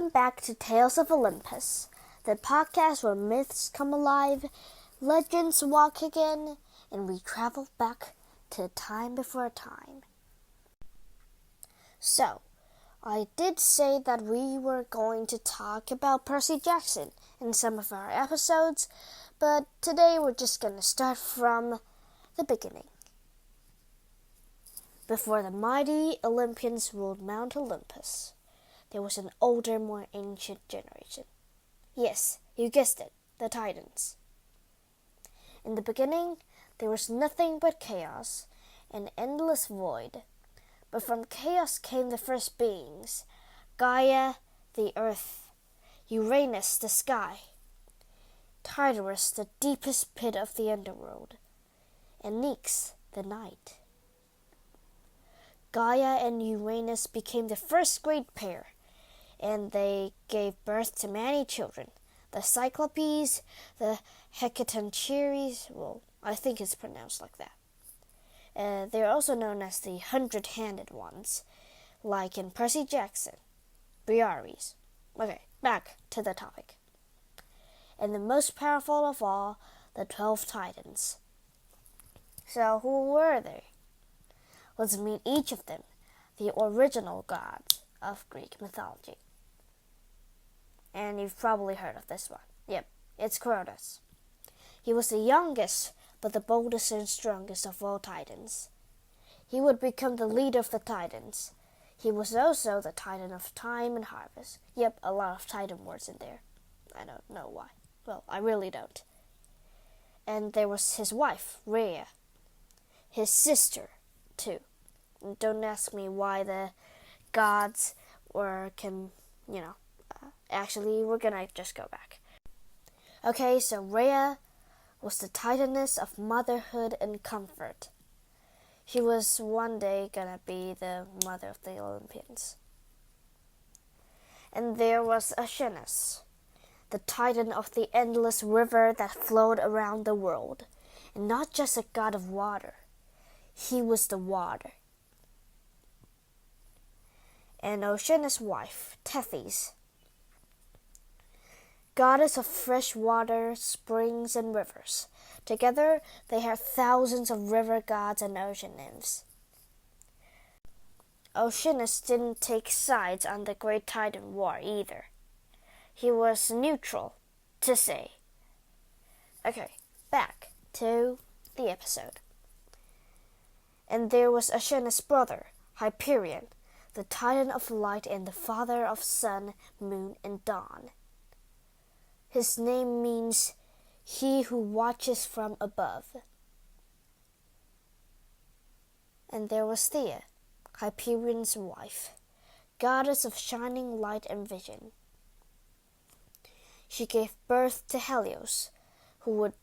Welcome back to Tales of Olympus, the podcast where myths come alive, legends walk again, and we travel back to time before time. So, I did say that we were going to talk about Percy Jackson in some of our episodes, but today we're just going to start from the beginning. Before the mighty Olympians ruled Mount Olympus, there was an older, more ancient generation. Yes, you guessed it, the Titans. In the beginning, there was nothing but chaos, an endless void. But from chaos came the first beings, Gaia, the earth, Uranus, the sky, Tartarus, the deepest pit of the underworld, and Nyx, the night. Gaia and Uranus became the first great pair, and they gave birth to many children. The Cyclopes, the Hecatoncheires, well, I think it's pronounced like that. They're also known as the 100-handed ones, like in Percy Jackson, Briares. Okay, back to the topic. And the most powerful of all, the 12 Titans. So who were they? Let's meet each of them, the original gods of Greek mythology. And you've probably heard of this one. Yep, it's Kronos. He was the youngest, but the boldest and strongest of all Titans. He would become the leader of the Titans. He was also the Titan of time and harvest. Yep, a lot of Titan words in there. I don't know why. Well, I really don't. And there was his wife, Rhea. His sister, too. And don't ask me why the gods actually, we're gonna just go back. Okay, so Rhea was the Titaness of motherhood and comfort. She was one day gonna be the mother of the Olympians. And there was Uranus, the Titan of the endless river that flowed around the world, and not just a god of water. He was the water. And Oceanus' wife, Tethys, goddess of fresh water, springs, and rivers. Together, they had thousands of river gods and ocean nymphs. Oceanus didn't take sides on the Great Titan War either. He was neutral, to say. Okay, back to the episode. And there was Oceanus' brother, Hyperion, the Titan of light and the father of sun, moon, and dawn. His name means he who watches from above. And there was Thea, Hyperion's wife, goddess of shining light and vision. She gave birth to Helios, who would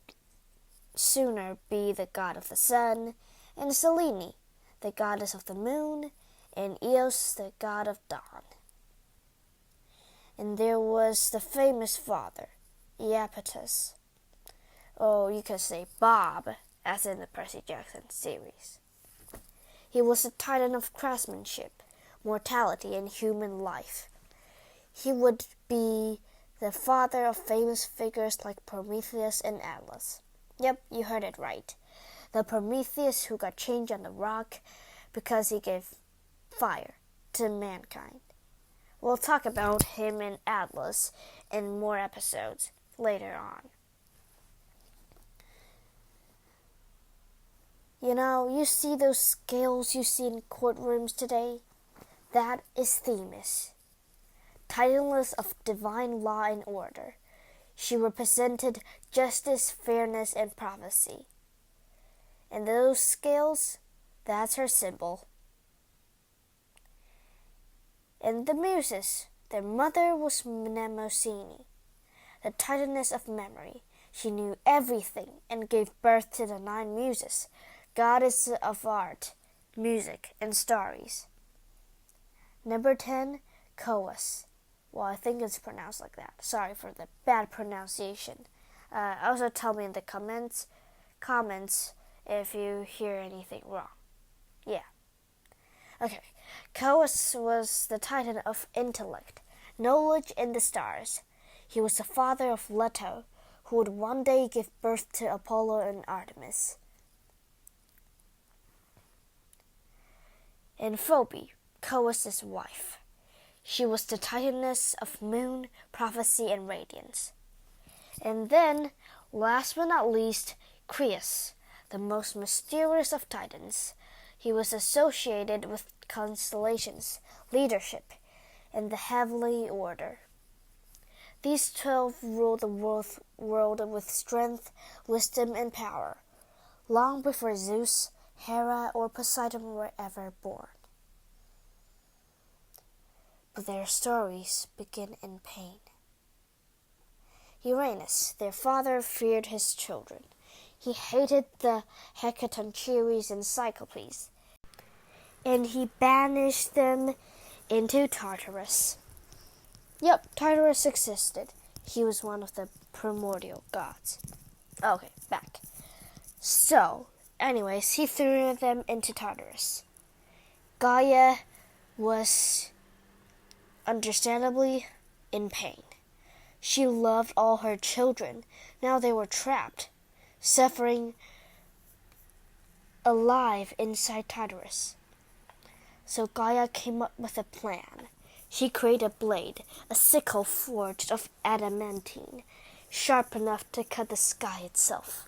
sooner be the god of the sun, and Selene, the goddess of the moon, and Eos, the god of dawn. And there was the famous father, Iapetus. Oh, you could say Bob, as in the Percy Jackson series. He was a titan of craftsmanship, mortality, and human life. He would be the father of famous figures like Prometheus and Atlas. Yep, you heard it right. The Prometheus who got changed on the rock because he gave fire to mankind. We'll talk about him and Atlas in more episodes later on. You see those scales you see in courtrooms today? That is Themis, titanless of divine law and order. She represented justice, fairness, and prophecy. And those scales, that's her symbol. And the Muses, their mother was Mnemosyne, the Titaness of memory. She knew everything and gave birth to the 9 Muses, goddesses of art, music, and stories. Number 10, Coas. Well, I think it's pronounced like that. Sorry for the bad pronunciation. Also tell me in the comments if you hear anything wrong. Yeah. Okay. Coas was the titan of intellect, knowledge in the stars. He was the father of Leto, who would one day give birth to Apollo and Artemis. And Phoebe, Coeus' wife. She was the Titaness of moon, prophecy, and radiance. And then, last but not least, Creus, the most mysterious of Titans. He was associated with constellations, leadership, and the heavenly order. These 12 ruled the world with strength, wisdom, and power, long before Zeus, Hera, or Poseidon were ever born. But their stories begin in pain. Uranus, their father, feared his children. He hated the Hecatoncheires and Cyclopes, and he banished them into Tartarus. Yep, Tartarus existed. He was one of the primordial gods. Okay, back. So, anyways, he threw them into Tartarus. Gaia was understandably in pain. She loved all her children. Now they were trapped, suffering alive inside Tartarus. So Gaia came up with a plan. She created a blade, a sickle forged of adamantine, sharp enough to cut the sky itself.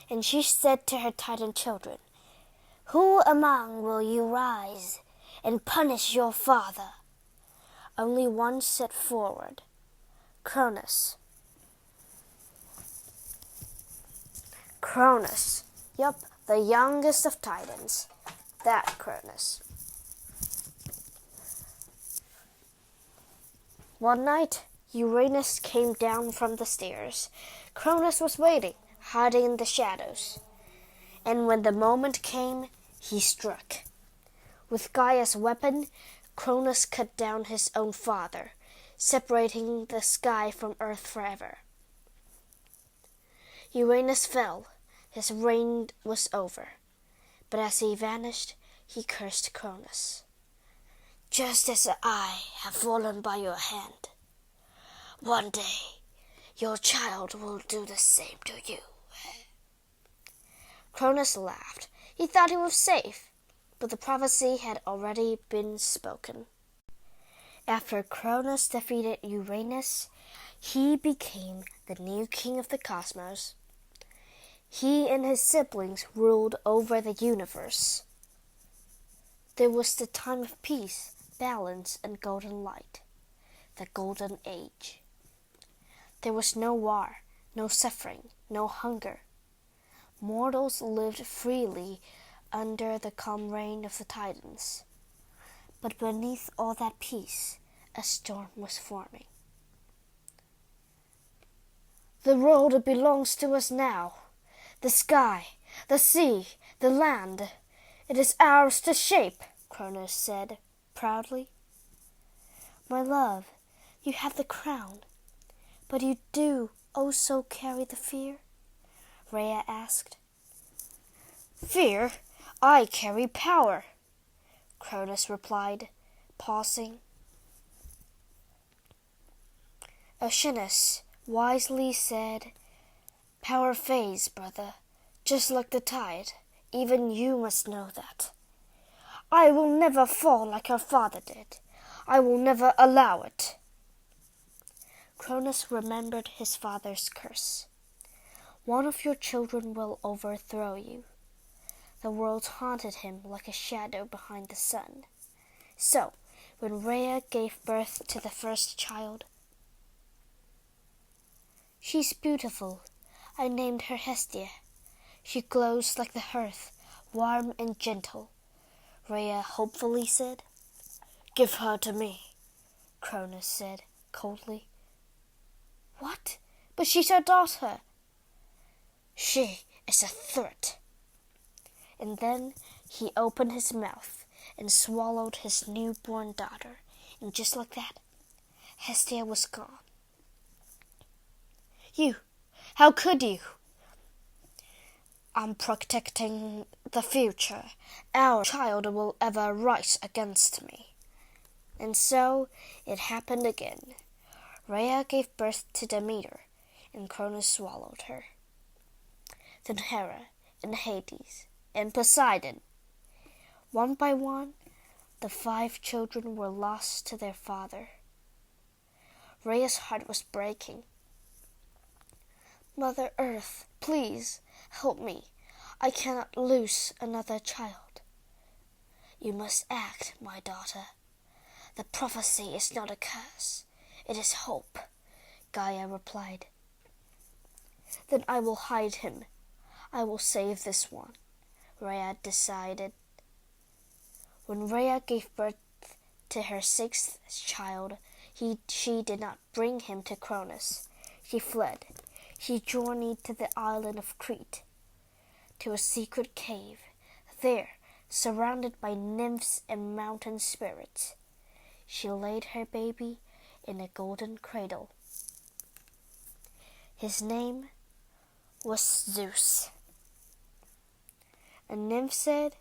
And she said to her Titan children, "Who among will you rise and punish your father?" Only one stepped forward, Kronos. Kronos, yup, the youngest of Titans, that Kronos. One night, Uranus came down from the stairs. Kronos was waiting, hiding in the shadows. And when the moment came, he struck. With Gaia's weapon, Kronos cut down his own father, separating the sky from earth forever. Uranus fell. His reign was over. But as he vanished, he cursed Kronos. "Just as I have fallen by your hand, one day your child will do the same to you." Kronos laughed. He thought he was safe, but the prophecy had already been spoken. After Kronos defeated Uranus, he became the new king of the cosmos. He and his siblings ruled over the universe. There was the time of peace, balance, and golden light, the golden age. There was no war, no suffering, no hunger. Mortals lived freely under the calm reign of the Titans. But beneath all that peace, a storm was forming. "The world belongs to us now. The sky, the sea, the land. It is ours to shape," Kronos said proudly. "My love, you have the crown, but you do also carry the fear?" Rhea asked. "Fear? I carry power," Kronos replied, pausing. Oceanus wisely said, "Power fades, brother, just like the tide. Even you must know that. I will never fall like her father did. I will never allow it." Kronos remembered his father's curse. "One of your children will overthrow you." The world haunted him like a shadow behind the sun. So, when Rhea gave birth to the first child, "She's beautiful. I named her Hestia. She glows like the hearth, warm and gentle," Rhea hopefully said. "Give her to me," Kronos said coldly. "What? But she's our daughter." "She is a threat." And then he opened his mouth and swallowed his newborn daughter, and just like that, Hestia was gone. "You, how could you?" "I'm protecting the future. Our child will ever rise against me." And so it happened again. Rhea gave birth to Demeter, and Kronos swallowed her. Then Hera, and Hades, and Poseidon. One by one, the 5 children were lost to their father. Rhea's heart was breaking. Mother Earth, please, help me. I cannot lose another child. You must act, my daughter. The prophecy is not a curse. It is hope, Gaia replied. Then I will hide him. I will save this one, Rhea decided. When Rhea gave birth to her 6th child, she did not bring him to Kronos. She fled. She journeyed to the island of Crete, to a secret cave. There, surrounded by nymphs and mountain spirits, she laid her baby in a golden cradle. His name was Zeus. A nymph said,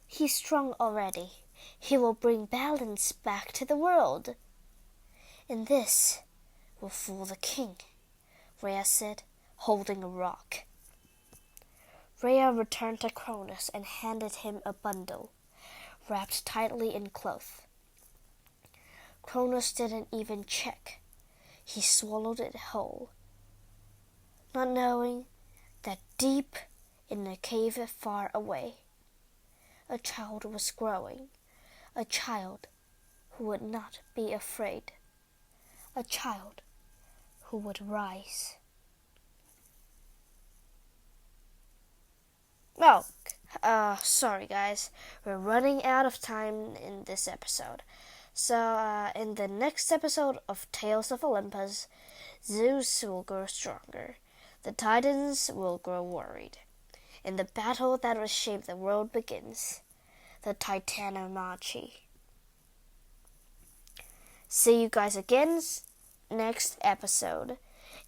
"He's strong already. He will bring balance back to the world." "And this will fool the king," Rhea said, holding a rock. Rhea returned to Kronos and handed him a bundle, wrapped tightly in cloth. Kronos didn't even check. He swallowed it whole, not knowing that deep in a cave far away, a child was growing, a child who would not be afraid, a child who would rise. Sorry guys, we're running out of time in this episode. So, in the next episode of Tales of Olympus, Zeus will grow stronger. The Titans will grow worried. And the battle that will shape the world begins. The Titanomachy. See you guys again next episode.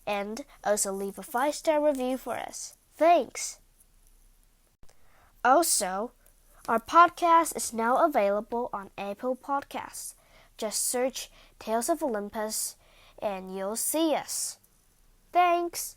And also leave a 5-star review for us. Thanks! Also, our podcast is now available on Apple Podcasts. Just search Tales of Olympus and you'll see us. Thanks!